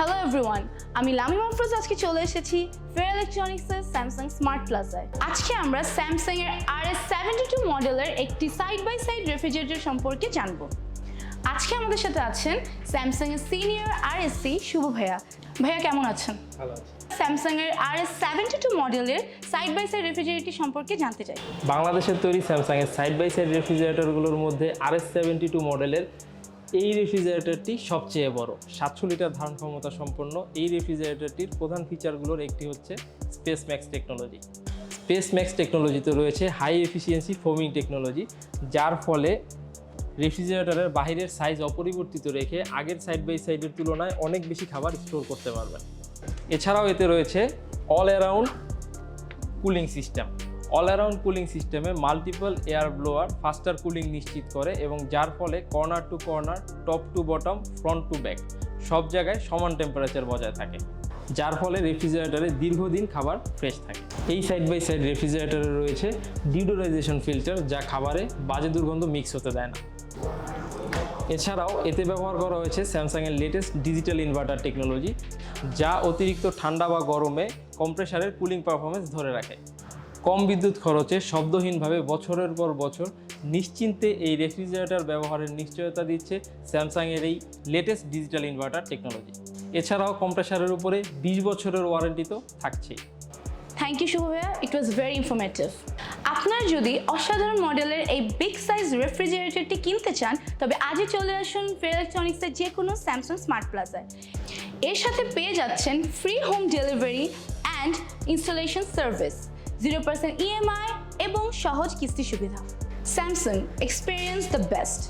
Hello everyone, আমি লামি মাহফুজ আজকে চলে এসেছি ফেয়ার ইলেকট্রনিক্সের স্যামসাং স্মার্ট প্লাজায়। আজকে আমরা স্যামসাং এর RS72 মডেলের একটি সাইড বাই সাইড রেফ্রিজারেটর সম্পর্কে জানবো। আজকে আমাদের সাথে আছেন স্যামসাং এর সিনিয়র RSC শুভ ভাইয়া। ভাইয়া কেমন আছেন? ভালো আছি। স্যামসাং এর RS72 মডেলের সাইড বাই সাইড রেফ্রিজারেটর সম্পর্কে জানতে চাই। বাংলাদেশের তৈরি স্যামসাং এর সাইড বাই সাইড রেফ্রিজারেটরগুলোর মধ্যে RS72 মডেলের এই রেফ্রিজারেটরটি সবচেয়ে বড়। 700 লিটার ধারণ ক্ষমতা সম্পন্ন এই রেফ্রিজারেটরটির প্রধান ফিচারগুলোর একটি হচ্ছে SpaceMax টেকনোলজি। SpaceMax টেকনোলজিতে রয়েছে হাই এফিসিয়েন্সি ফোমিং টেকনোলজি, যার ফলে রেফ্রিজারেটরের বাহিরের সাইজ অপরিবর্তিত রেখে আগের সাইড বাই সাইডের তুলনায় অনেক বেশি খাবার স্টোর করতে পারবেন। এছাড়াও এতে রয়েছে all around cooling system. All around cooling সিস্টেমে multiple air blower faster cooling নিশ্চিত করে এবং যার ফলে corner to corner, top to bottom, front to back সব জায়গায় সমান টেম্পারেচার বজায় থাকে, যার ফলে রেফ্রিজারেটরে দীর্ঘদিন খাবার ফ্রেশ থাকে। এই সাইড বাই সাইড রেফ্রিজারেটরে রয়েছে ডিওডোরাইজেশন ফিল্টার, যা খাবারে বাজে দুর্গন্ধ মিক্স হতে দেয় না। এছাড়াও এতে ব্যবহার করা হয়েছে স্যামসাংয়ের লেটেস্ট ডিজিটাল ইনভার্টার টেকনোলজি, যা অতিরিক্ত ঠান্ডা বা গরমে কম্প্রেসারের কুলিং পারফরমেন্স ধরে রাখে। কম বিদ্যুৎ খরচে শব্দহীনভাবে বছরের পর বছর নিশ্চিন্তে এই রেফ্রিজারেটর ব্যবহারের নিশ্চয়তা দিচ্ছে স্যামসাংয়ের এই লেটেস্ট ডিজিটাল ইনভার্টার টেকনোলজি। এছাড়াও কম্প্রেসারের উপরে 20 বছরের ওয়ারেন্টি তো থাকছেই। থ্যাংক ইউ শুভ ভাইয়া, ইট ওয়াজ ভেরি ইনফরমেটিভ। আপনার যদি অসাধারণ মডেলের এই বিগ সাইজ রেফ্রিজারেটরটি কিনতে চান, তবে আজই চলে আসুন ফেয়ার ইলেকট্রনিক্সের যে কোনো স্যামসাং স্মার্ট প্লাজায়। এর সাথে পেয়ে যাচ্ছেন free home delivery and installation service, 0% EMI এবং সহজ কিস্তি সুবিধা। Samsung, experience the best.